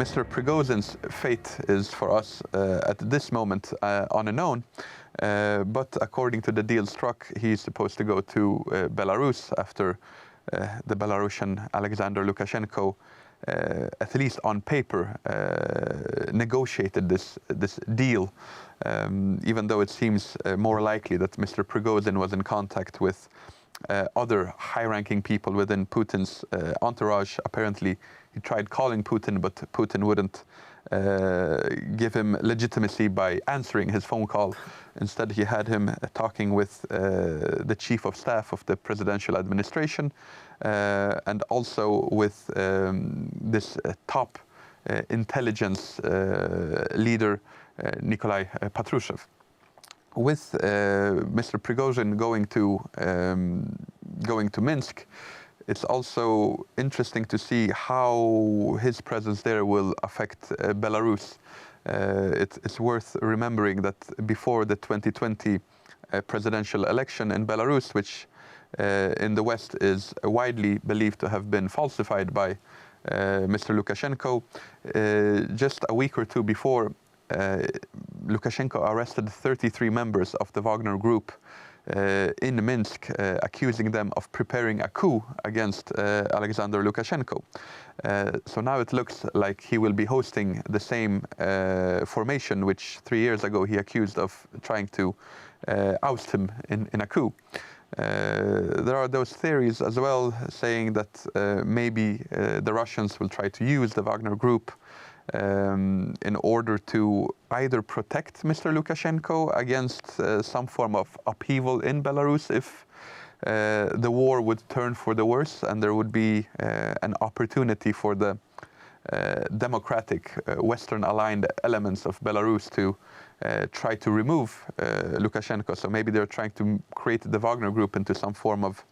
Mr. Prigozhin's fate is for us at this moment unknown, but according to the deal struck, he's supposed to go to Belarus after the Belarusian Alexander Lukashenko, at least on paper, negotiated this deal, even though it seems more likely that Mr. Prigozhin was in contact with other high-ranking people within Putin's entourage. Apparently, he tried calling Putin, but Putin wouldn't give him legitimacy by answering his phone call. Instead, he had him talking with the chief of staff of the presidential administration and also with this top intelligence leader, Nikolai Patrushev. With Mr. Prigozhin going to Minsk, it's also interesting to see how his presence there will affect Belarus. It's worth remembering that before the 2020 presidential election in Belarus, which in the West is widely believed to have been falsified by Mr. Lukashenko, just a week or two before, Lukashenko arrested 33 members of the Wagner group in Minsk, accusing them of preparing a coup against Alexander Lukashenko. So now it looks like he will be hosting the same formation which 3 years ago he accused of trying to oust him in a coup. There are those theories as well saying that maybe the Russians will try to use the Wagner group in order to either protect Mr. Lukashenko against some form of upheaval in Belarus if the war would turn for the worse and there would be an opportunity for the democratic, Western-aligned elements of Belarus to try to remove Lukashenko. So maybe they're trying to create the Wagner group into some form of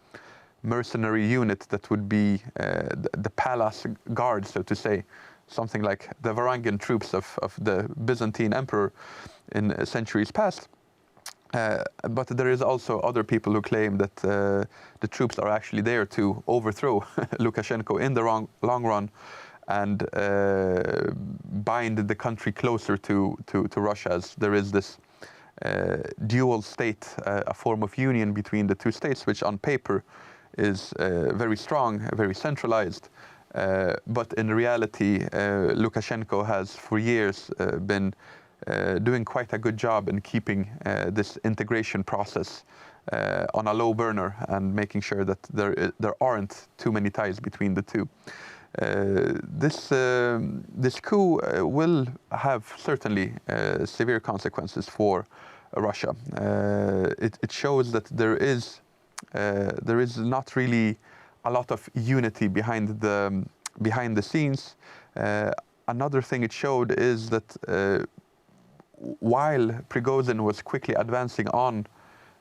mercenary unit that would be the palace guard, so to say, something like the Varangian troops of the Byzantine emperor in centuries past. But there is also other people who claim that the troops are actually there to overthrow Lukashenko in the long run and bind the country closer to Russia, as there is this dual state, a form of union between the two states, which on paper is very strong, very centralized. But in reality, Lukashenko has for years been doing quite a good job in keeping this integration process on a low burner and making sure that there aren't too many ties between the two. This coup will have certainly severe consequences for Russia. It shows that there is not really a lot of unity behind the scenes. Another thing it showed is that while Prigozhin was quickly advancing on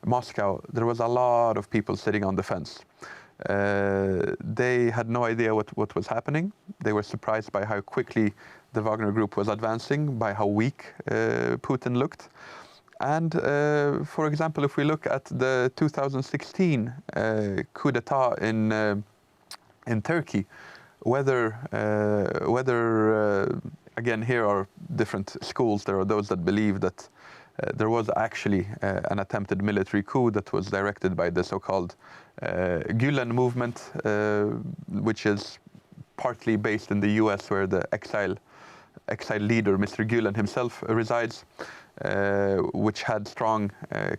Moscow, there was a lot of people sitting on the fence. They had no idea what was happening. They were surprised by how quickly the Wagner group was advancing, by how weak Putin looked. And for example, if we look at the 2016 coup d'etat in Turkey, whether again, here are different schools. There are those that believe that there was actually an attempted military coup that was directed by the so-called Gülen movement, which is partly based in the US, where the exile leader, Mr. Gülen himself, resides, which had strong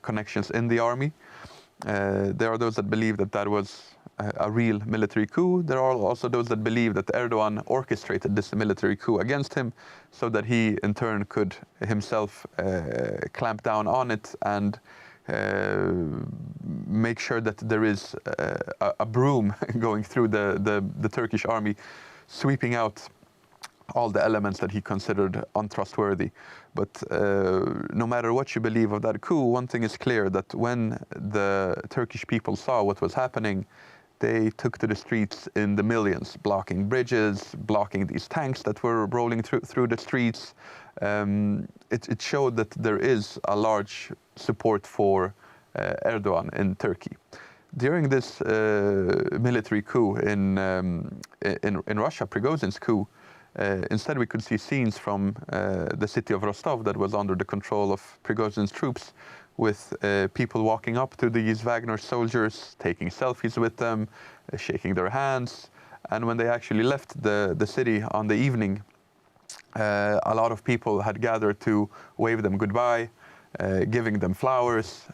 connections in the army. There are those that believe that that was a real military coup. There are also those that believe that Erdogan orchestrated this military coup against him so that he, in turn, could himself clamp down on it and make sure that there is a broom going through the Turkish army, sweeping out all the elements that he considered untrustworthy. But no matter what you believe of that coup, one thing is clear, that when the Turkish people saw what was happening, they took to the streets in the millions, blocking bridges, blocking these tanks that were rolling through the streets. It showed that there is a large support for Erdogan in Turkey. During this military coup in Russia, Prigozhin's coup, Instead, we could see scenes from the city of Rostov that was under the control of Prigozhin's troops, with people walking up to these Wagner soldiers, taking selfies with them, shaking their hands. And when they actually left the city on the evening, a lot of people had gathered to wave them goodbye, giving them flowers.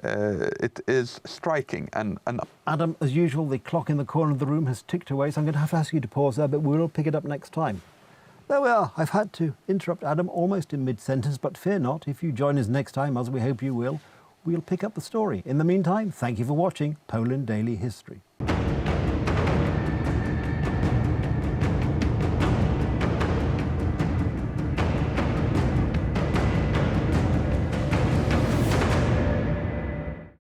It is striking. And Adam, as usual, the clock in the corner of the room has ticked away, so I'm going to have to ask you to pause there, but we'll pick it up next time. There we are. I've had to interrupt Adam almost in mid-sentence, but fear not, if you join us next time, as we hope you will, we'll pick up the story. In the meantime, thank you for watching Poland Daily History.